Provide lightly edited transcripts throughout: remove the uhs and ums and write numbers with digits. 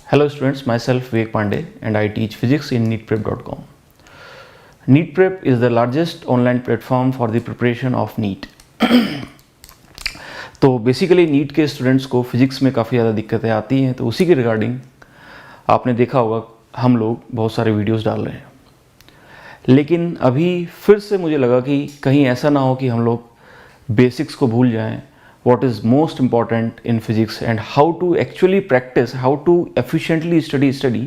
Hello students, myself Vivek Pandey and I teach physics in neetprep.com. NEET is the largest online platform for the preparation of NEET. तो basically NEET के students को physics में काफ़ी ज़्यादा दिक्कतें आती हैं, तो उसी के रिगार्डिंग आपने देखा होगा हम लोग बहुत सारे वीडियोस डाल रहे हैं। लेकिन अभी फिर से मुझे लगा कि कहीं ऐसा ना हो कि हम लोग बेसिक्स को भूल जाएं, what is most important in physics and how to actually practice, how to efficiently study।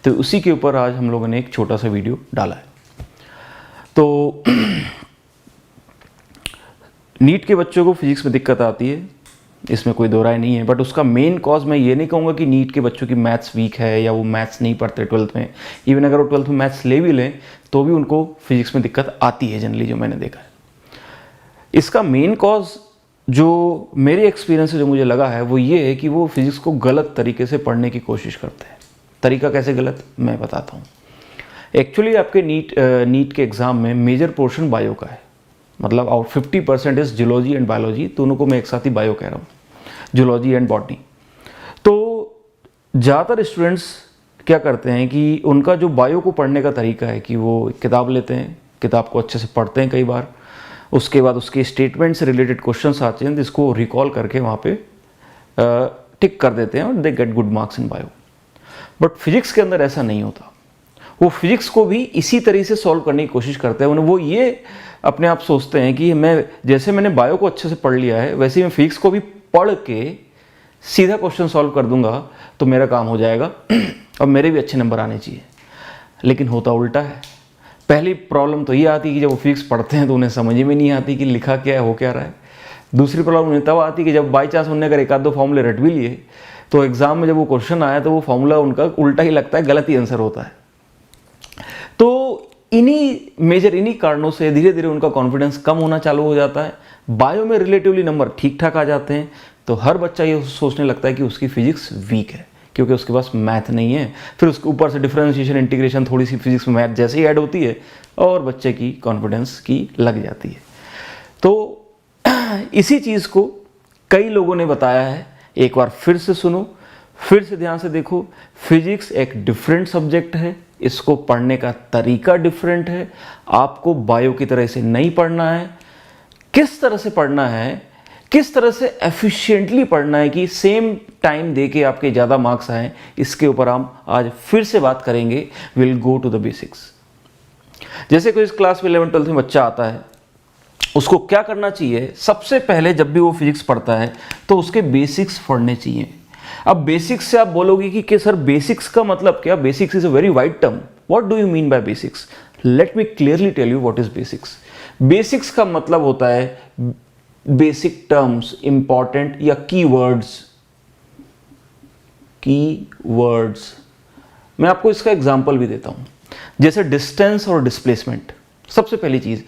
तो उसी के ऊपर आज हम लोगों ने एक छोटा सा वीडियो डाला है। तो नीट के बच्चों को फिजिक्स में दिक्कत आती है, इसमें कोई दो राय नहीं है, बट उसका मेन कॉज मैं ये नहीं कहूँगा कि नीट के बच्चों की मैथ्स वीक है या वो मैथ्स नहीं पढ़ते 12th में। इवन अगर वो 12th में मैथ्स ले भी लें तो भी उनको फिजिक्स में दिक्कत आती है जनरली, जो मैंने देखा है। इसका मेन कॉज जो मेरे एक्सपीरियंस से जो मुझे लगा है वो ये है कि वो फिजिक्स को गलत तरीके से पढ़ने की कोशिश करते हैं। तरीका कैसे गलत, मैं बताता हूँ। एक्चुअली आपके नीट के एग्ज़ाम में मेजर पोर्शन बायो का है, मतलब out 50% is zoology and biology, दोनों को मैं एक साथ ही बायो कह रहा हूँ, जूलॉजी एंड बॉटनी। तो ज़्यादातर स्टूडेंट्स क्या करते हैं कि उनका जो बायो को पढ़ने का तरीका है कि वो किताब लेते हैं, किताब को अच्छे से पढ़ते हैं कई बार, उसके बाद उसके स्टेटमेंट से रिलेटेड क्वेश्चंस आते हैं जिसको रिकॉल करके वहाँ पे टिक कर देते हैं और they get good marks in bio. But physics के अंदर ऐसा नहीं होता। वो फिजिक्स को भी इसी तरह से सॉल्व करने की कोशिश करते हैं। वो ये अपने आप सोचते हैं कि मैंने बायो को अच्छे से पढ़ लिया है, वैसे ही मैं फिजिक्स को भी पढ़ के सीधा क्वेश्चन सॉल्व कर दूंगा तो मेरा काम हो जाएगा और मेरे भी अच्छे नंबर आने चाहिए। लेकिन होता उल्टा है। पहली प्रॉब्लम तो ये आती है कि जब वो फिजिक्स पढ़ते हैं तो उन्हें समझ में नहीं आती कि लिखा क्या है, हो क्या रहा है। दूसरी प्रॉब्लम उन्हें तब आती है कि जब बाई चांस उन्होंने अगर एक आध दो फॉर्मूले रट भी लिए तो एग्जाम में जब वो क्वेश्चन आया तो वो फॉर्मूला उनका उल्टा ही लगता है, गलत ही आंसर होता है। तो इन्हीं कारणों से धीरे धीरे उनका कॉन्फिडेंस कम होना चालू हो जाता है। बायो में रिलेटिवली नंबर ठीक ठाक आ जाते हैं तो हर बच्चा ये सोचने लगता है कि उसकी फिजिक्स वीक है क्योंकि उसके पास मैथ नहीं है। फिर उसके ऊपर से डिफरेंशिएशन, इंटीग्रेशन, थोड़ी सी फिजिक्स में मैथ जैसे ही ऐड होती है और बच्चे की कॉन्फिडेंस की लग जाती है। तो इसी चीज़ को कई लोगों ने बताया है। एक बार फिर से सुनो, फिर से ध्यान से देखो। फिजिक्स एक डिफरेंट सब्जेक्ट है, इसको पढ़ने का तरीका डिफरेंट है। आपको बायो की तरह से नहीं पढ़ना है। किस तरह से पढ़ना है, किस तरह से एफिशिएंटली पढ़ना है कि सेम टाइम देके आपके ज़्यादा मार्क्स आए, इसके ऊपर हम आज फिर से बात करेंगे। Will go to the basics. जैसे कोई इस क्लास में 11th 12th में बच्चा आता है, उसको क्या करना चाहिए? सबसे पहले जब भी वो फिजिक्स पढ़ता है तो उसके बेसिक्स पढ़ने चाहिए। अब बेसिक्स से आप बोलोगे कि सर बेसिक्स का मतलब क्या? Basics is a very wide term. What do you mean by basics? Let me clearly tell you what is basics. Basics का मतलब होता है बेसिक टर्म्स, इंपॉर्टेंट या कीवर्ड्स। मैं आपको इसका एग्जांपल भी देता हूं, जैसे डिस्टेंस और डिस्प्लेसमेंट। सबसे पहली चीज,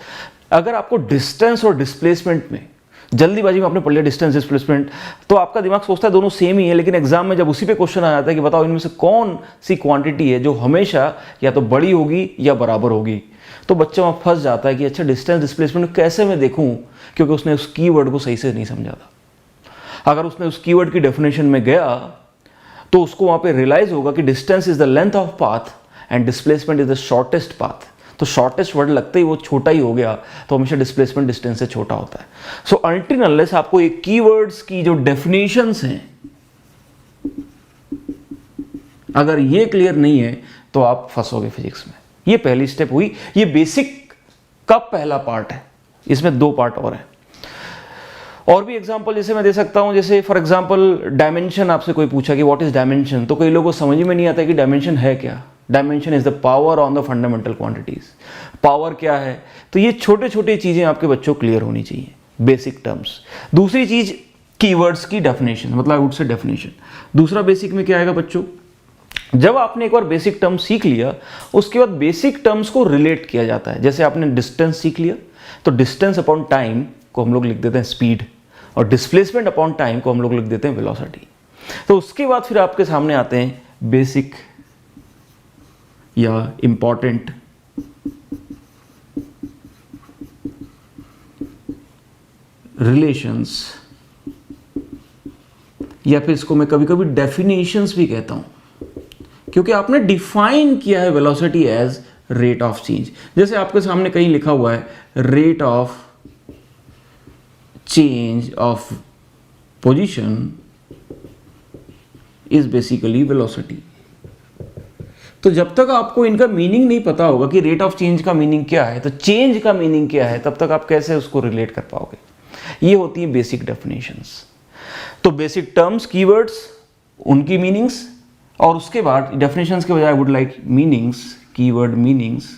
अगर आपको डिस्टेंस और डिस्प्लेसमेंट में जल्दीबाजी में आपने पढ़ लिया डिस्टेंस डिस्प्लेसमेंट, तो आपका दिमाग सोचता है दोनों सेम ही है। लेकिन एग्जाम में जब उसी पे क्वेश्चन आ जाता है कि बताओ इनमें से कौन सी क्वांटिटी है जो हमेशा या तो बड़ी होगी या बराबर होगी, तो बच्चा वहाँ फंस जाता है कि अच्छा डिस्टेंस डिस्प्लेसमेंट कैसे मैं देखूँ, क्योंकि उसने उस कीवर्ड को सही से नहीं समझा था। अगर उसने उस कीवर्ड की डेफिनेशन में गया तो उसको वहाँ पे रियलाइज होगा कि distance is the length of path and displacement is the shortest path. तो शॉर्टेस्ट वर्ड लगते ही वो छोटा ही हो गया, तो हमेशा डिस्प्लेसमेंट डिस्टेंस से छोटा होता है। सो अनटिल अनलेस आपको ये कीवर्ड्स की जो डेफिनेशंस हैं, अगर ये क्लियर नहीं है तो आप फंसोगे फिजिक्स में। ये पहली स्टेप हुई। ये बेसिक का पहला पार्ट है, इसमें दो पार्ट और हैं। और भी एग्जांपल जैसे मैं दे सकता हूं, जैसे फॉर एग्जांपल डायमेंशन। आपसे कोई पूछा कि व्हाट इज डायमेंशन, तो कई लोगों को समझ में नहीं आता कि डायमेंशन है क्या। Dimension is the power on the fundamental quantities. Power क्या है? तो ये छोटे छोटे चीजें आपके बच्चों को क्लियर होनी चाहिए, बेसिक टर्म्स। दूसरी चीज कीवर्ड्स की डेफिनेशन, मतलब आई वुड से डेफिनेशन। दूसरा बेसिक में क्या आएगा बच्चों? जब आपने एक बार बेसिक टर्म सीख लिया, उसके बाद बेसिक टर्म्स को रिलेट किया जाता है। जैसे आपने डिस्टेंस सीख लिया तो डिस्टेंस अपॉन टाइम को हम लोग लिख देते हैं स्पीड, और डिस्प्लेसमेंट अपॉन टाइम को हम लोग लिख देते हैं वेलोसिटी। तो उसके बाद फिर आपके सामने आते हैं बेसिक या इंपॉर्टेंट रिलेशंस, या फिर इसको मैं कभी कभी डेफिनेशंस भी कहता हूं। क्योंकि आपने डिफाइन किया है velocity as rate of change. जैसे आपके सामने कहीं लिखा हुआ है rate of change of position is basically velocity. तो जब तक आपको इनका मीनिंग नहीं पता होगा कि रेट ऑफ चेंज का मीनिंग क्या है, तो चेंज का मीनिंग क्या है, तब तक आप कैसे उसको रिलेट कर पाओगे। ये होती है बेसिक डेफिनेशंस। तो बेसिक टर्म्स, कीवर्ड्स, उनकी मीनिंग्स, और उसके बाद डेफिनेशंस के बजाय I would like meanings, keyword meanings,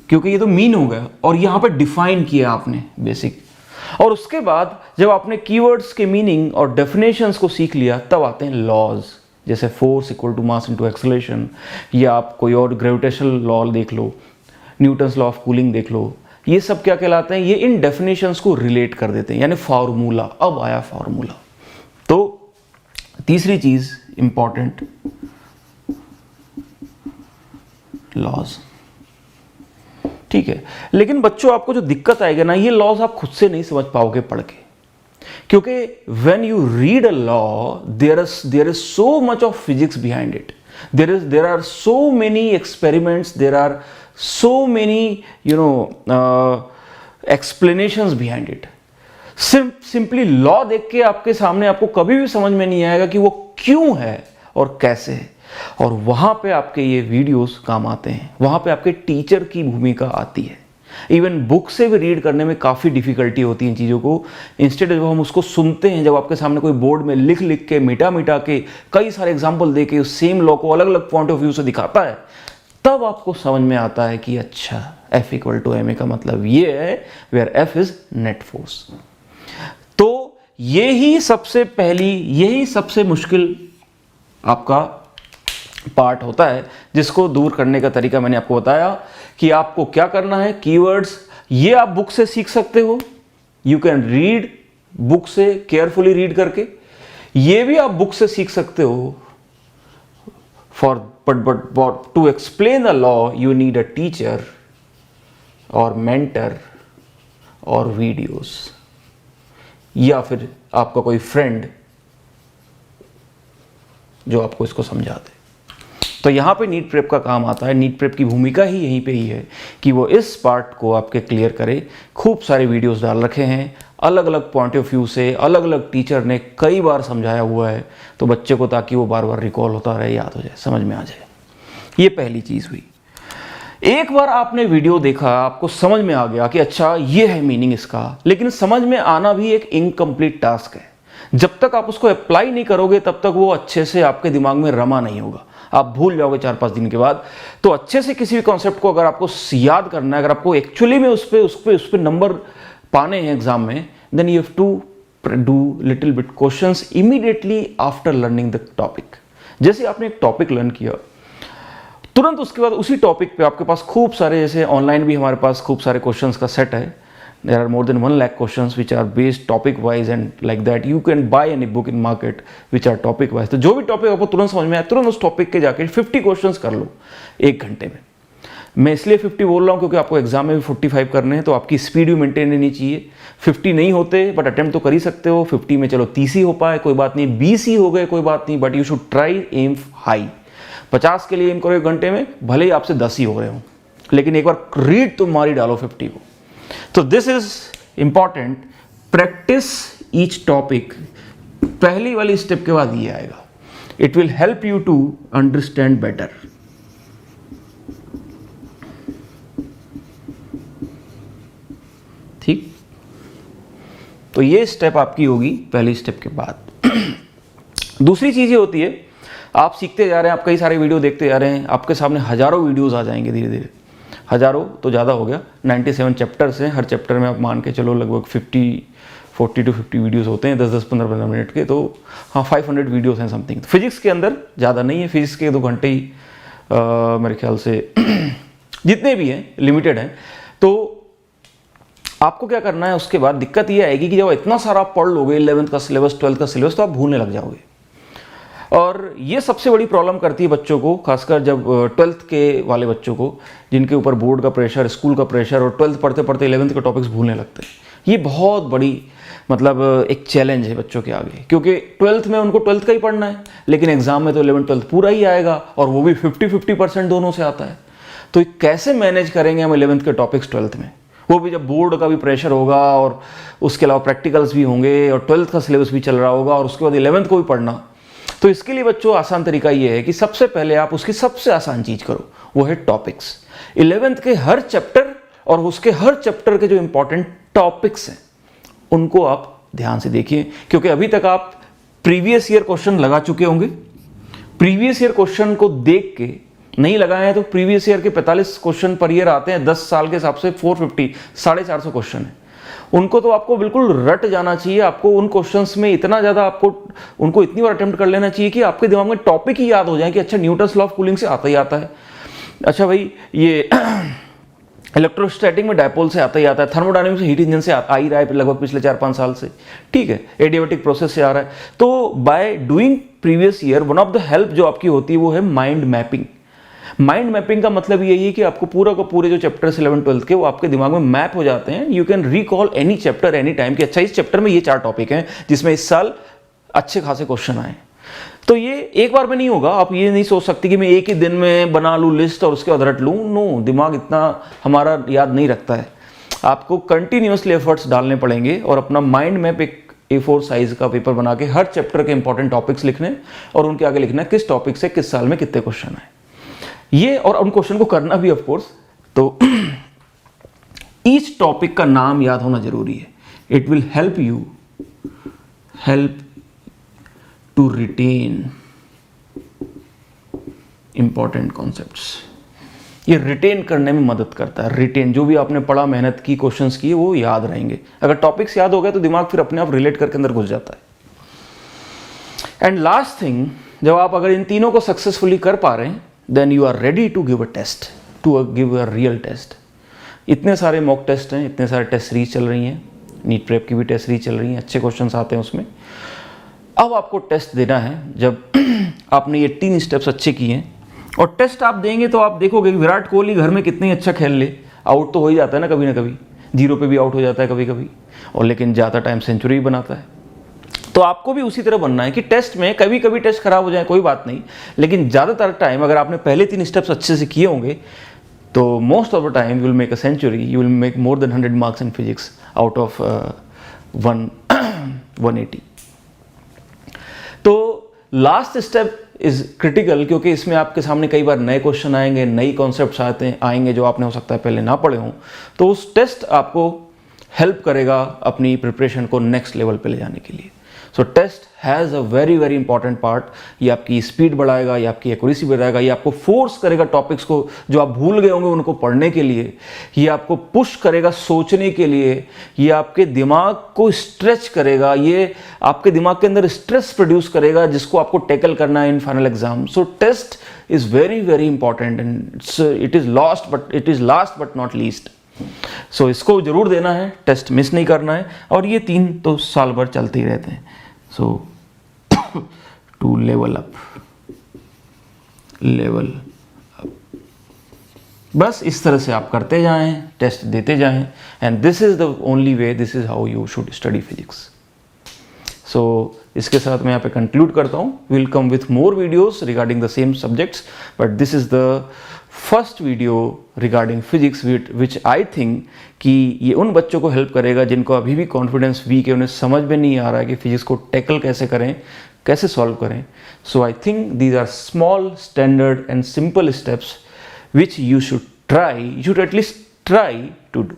क्योंकि ये तो मीन हो गया और यहां पे डिफाइन किया आपने बेसिक। और उसके बाद जब आपने कीवर्ड्स के मीनिंग और डेफिनेशंस को सीख लिया, तब आते हैं लॉज, जैसे force equal to mass into acceleration, या आप कोई और ग्रेविटेशनल लॉ देख लो, न्यूटन्स लॉ ऑफ कूलिंग देख लो। ये सब क्या कहलाते हैं, ये इन डेफिनेशंस को रिलेट कर देते हैं, यानी फार्मूला। अब आया फार्मूला। तो तीसरी चीज इंपॉर्टेंट, लॉज। ठीक है, लेकिन बच्चों आपको जो दिक्कत आएगा ना, ये लॉज आप खुद से नहीं समझ पाओगे पढ़ के, क्योंकि when you read a law there is so much of physics behind it. There are so many experiments, there are so many explanations behind it. Simply law देख के आपके सामने आपको कभी भी समझ में नहीं आएगा कि वो क्यों है और कैसे है। और वहां पे आपके ये वीडियोस काम आते हैं, वहां पे आपके टीचर की भूमिका आती है। इवन बुक से भी रीड करने में काफ़ी डिफिकल्टी होती है इन चीज़ों को। इंस्टेड जब हम उसको सुनते हैं, जब आपके सामने कोई बोर्ड में लिख लिख के, मिटा के, कई सारे एग्जाम्पल दे के उस सेम लॉ को अलग अलग पॉइंट ऑफ व्यू से दिखाता है, तब आपको समझ में आता है कि अच्छा F इक्वल टू ma का मतलब ये है, where F is net force. तो यही सबसे मुश्किल आपका पार्ट होता है, जिसको दूर करने का तरीका मैंने आपको बताया कि आपको क्या करना है। कीवर्ड्स ये आप बुक से सीख सकते हो, यू कैन रीड बुक से, केयरफुली रीड करके। ये भी आप बुक से सीख सकते हो। But to explain the law you need a teacher और मेंटर और वीडियोस, या फिर आपका कोई फ्रेंड जो आपको इसको समझा दे। तो यहाँ पे नीट प्रेप का काम आता है। नीट प्रेप की भूमिका ही यहीं पे ही है कि वो इस पार्ट को आपके क्लियर करे। खूब सारे वीडियोस डाल रखे हैं, अलग अलग पॉइंट ऑफ व्यू से, अलग अलग टीचर ने कई बार समझाया हुआ है, तो बच्चे को ताकि वो बार बार रिकॉल होता रहे, याद हो जाए, समझ में आ जाए। ये पहली चीज़ हुई। एक बार आपने वीडियो देखा, आपको समझ में आ गया कि अच्छा ये है मीनिंग इसका, लेकिन समझ में आना भी एक इनकम्प्लीट टास्क है। जब तक आप उसको अप्लाई नहीं करोगे, तब तक वो अच्छे से आपके दिमाग में रमा नहीं होगा, आप भूल जाओगे 4-5 दिन के बाद। तो अच्छे से किसी भी कॉन्सेप्ट को अगर आपको याद करना है, अगर आपको एक्चुअली में उस पर नंबर पाने हैं एग्जाम में, then you have to do little bit questions immediately after learning the topic. जैसे आपने एक टॉपिक लर्न किया, तुरंत उसके बाद उसी टॉपिक पे आपके पास खूब सारे, जैसे ऑनलाइन भी हमारे पास खूब सारे क्वेश्चंस का सेट है। There are more than 1 lakh questions which are based topic wise, and like that you can buy any book in market which are topic wise। तो जो भी टॉपिक आपको तुरंत समझ में आए, तुरंत उस टॉपिक के जाके 50 क्वेश्चंस कर लो 1 घंटे में। मैं इसलिए 50 बोल रहा हूँ क्योंकि आपको एग्जाम में भी 45 करने हैं, तो आपकी स्पीड भी मेंटेन रहनी चाहिए। 50 नहीं होते बट अटेम्प्ट तो कर ही सकते हो। 50 में चलो 30 ही हो पाए कोई बात नहीं, 20 ही हो गए कोई बात नहीं, but you should try aim high. 50 के लिए एम करो 1 घंटे में, भले ही आपसे 10 ही हो रहे हो, लेकिन एक बार रीड तुम मारी डालो 50 को। तो this is important, practice each topic. पहली वाली स्टेप के बाद ये आएगा, it will help you to understand better. ठीक, तो ये स्टेप आपकी होगी पहली स्टेप के बाद। दूसरी चीज ये होती है, आप सीखते जा रहे हैं, आप कई सारे वीडियो देखते जा रहे हैं, आपके सामने हजारों वीडियोस आ जाएंगे धीरे धीरे। हजारों तो ज़्यादा हो गया, 97 चैप्टर्स हैं, हर चैप्टर में आप मान के चलो लगभग 40 to 50 वीडियोस होते हैं, 10-15 मिनट के। तो हाँ 500 वीडियोस हैं समथिंग। तो फिजिक्स के अंदर ज़्यादा नहीं है, फिजिक्स के 2 घंटे ही मेरे ख्याल से जितने भी हैं लिमिटेड हैं। तो आपको क्या करना है, उसके बाद दिक्कत ये आएगी कि जब इतना सारा आप पढ़ लोगे 11th का सिलेबस, 12th का सिलेबस, तो आप भूलने लग जाओगे। और ये सबसे बड़ी प्रॉब्लम करती है बच्चों को, खासकर जब 12th के वाले बच्चों को, जिनके ऊपर बोर्ड का प्रेशर, स्कूल का प्रेशर, और 12th पढ़ते पढ़ते 11th के टॉपिक्स भूलने लगते हैं। ये बहुत बड़ी मतलब एक चैलेंज है बच्चों के आगे, क्योंकि 12th में उनको 12th का ही पढ़ना है, लेकिन एग्जाम में तो 11th 12th पूरा ही आएगा, और वो भी 50-50% दोनों से आता है। तो कैसे मैनेज करेंगे हम 11th के टॉपिक्स 12th में, वो भी जब बोर्ड का भी प्रेशर होगा और उसके अलावा प्रैक्टिकल्स भी होंगे और 12th का सिलेबस भी चल रहा होगा और उसके बाद 11th को भी पढ़ना। तो इसके लिए बच्चों आसान तरीका ये है कि सबसे पहले आप उसकी सबसे आसान चीज़ करो, वो है टॉपिक्स। 11th के हर चैप्टर और उसके हर चैप्टर के जो इंपॉर्टेंट टॉपिक्स हैं उनको आप ध्यान से देखिए, क्योंकि अभी तक आप प्रीवियस ईयर क्वेश्चन लगा चुके होंगे। प्रीवियस ईयर क्वेश्चन को देख के नहीं लगाए हैं तो प्रीवियस ईयर के 45 क्वेश्चन पर ईयर आते हैं, 10 साल के हिसाब से 450 450 क्वेश्चन है। उनको तो आपको बिल्कुल रट जाना चाहिए। आपको उन क्वेश्चंस में इतना ज़्यादा आपको उनको इतनी बार अटेम्प्ट कर लेना चाहिए कि आपके दिमाग में टॉपिक ही याद हो जाए कि अच्छा न्यूटन्स लॉ ऑफ कूलिंग से आता ही आता है, अच्छा भाई ये इलेक्ट्रोस्टैटिक में डायपोल से आता ही आता है, थर्मोडायनेमिक्स में हीट इंजन से आ ही रहा है लगभग पिछले 4-5 साल से, ठीक है, एडियाबैटिक प्रोसेस से आ रहा है। तो by doing previous year one of the help जो आपकी होती है वो है माइंड मैपिंग। माइंड मैपिंग का मतलब यही है कि आपको पूरा का पूरे जो चैप्टर्स 11 12 के वो आपके दिमाग में मैप हो जाते हैं। You can recall any chapter any time कि अच्छा इस चैप्टर में ये 4 टॉपिक हैं जिसमें इस साल अच्छे खासे क्वेश्चन आए। तो ये एक बार में नहीं होगा। आप ये नहीं सोच सकते कि मैं एक ही दिन में बना लूँ लिस्ट और उसके बाद रट लूँ, नो, दिमाग इतना हमारा याद नहीं रखता है। आपको कंटिन्यूसली एफर्ट्स डालने पड़ेंगे और अपना माइंड मैप एक A4 साइज का पेपर बना के हर चैप्टर के इंपॉर्टेंट टॉपिक्स लिखने और उनके आगे लिखना किस टॉपिक से किस साल में कितने क्वेश्चन आए ये, और उन क्वेश्चन को करना भी ऑफ कोर्स। तो ईच टॉपिक का नाम याद होना जरूरी है। It will help to retain important concepts. ये रिटेन करने में मदद करता है। रिटेन जो भी आपने पढ़ा, मेहनत की, क्वेश्चंस किए, वो याद रहेंगे। अगर टॉपिक्स याद हो गए तो दिमाग फिर अपने आप रिलेट करके अंदर घुस जाता है। एंड लास्ट थिंग, जब आप अगर इन तीनों को सक्सेसफुली कर पा रहे हैं then you are ready to give a test, to give a real test. इतने सारे मॉक टेस्ट हैं, इतने सारे टेस्ट सीरीज चल रही हैं, नीट प्रेप की भी टेस्ट सीरीज चल रही हैं, अच्छे क्वेश्चंस आते हैं उसमें। अब आपको टेस्ट देना है जब आपने ये 3 स्टेप्स अच्छे किए हैं, और टेस्ट आप देंगे तो आप देखोगे कि विराट कोहली घर में कितनी अच्छा खेल ले, आउट तो हो ही जाता है ना कभी जीरो पे भी आउट हो जाता है कभी कभी, और लेकिन ज़्यादा टाइम सेंचुरी भी बनाता है। तो आपको भी उसी तरह बनना है कि टेस्ट में कभी कभी टेस्ट खराब हो जाए कोई बात नहीं, लेकिन ज़्यादातर टाइम अगर आपने पहले 3 स्टेप्स अच्छे से किए होंगे तो most of the time you will make a century, you will make more than 100 marks in physics out of 180। तो लास्ट स्टेप इज क्रिटिकल, क्योंकि इसमें आपके सामने कई बार नए क्वेश्चन आएंगे, नई कॉन्सेप्ट्स आएंगे जो आपने हो सकता है पहले ना पढ़े हों। तो उस टेस्ट आपको हेल्प करेगा अपनी प्रिपरेशन को नेक्स्ट लेवल पे ले जाने के लिए। So test has a very very important part. ये आपकी स्पीड बढ़ाएगा, ये आपकी एक्यूरेसी बढ़ाएगा, ये आपको फोर्स करेगा टॉपिक्स को जो आप भूल गए होंगे उनको पढ़ने के लिए, ये आपको पुश करेगा सोचने के लिए, ये आपके दिमाग को स्ट्रेच करेगा, ये आपके दिमाग के अंदर स्ट्रेस प्रोड्यूस करेगा जिसको आपको टैकल करना है in final exam. So test is very very important and it is last but not least. So इसको जरूर देना है, टेस्ट मिस नहीं करना है, और ये 3 तो साल भर चलते ही रहते हैं। सो टू लेवल अप, बस इस तरह से आप करते जाएं, टेस्ट देते जाएं, and this is the only way, this is how you should study physics. So इसके साथ मैं यहाँ पे कंक्लूड करता हूँ। Will come with more videos regarding the same subjects, but this is the first video regarding physics which I think कि ये उन बच्चों को हेल्प करेगा जिनको अभी भी कॉन्फिडेंस वीक है, उन्हें समझ में नहीं आ रहा है कि फिजिक्स को टैकल कैसे करें, कैसे सॉल्व करें। So I think these are small standard and simple steps which you should at least try to do.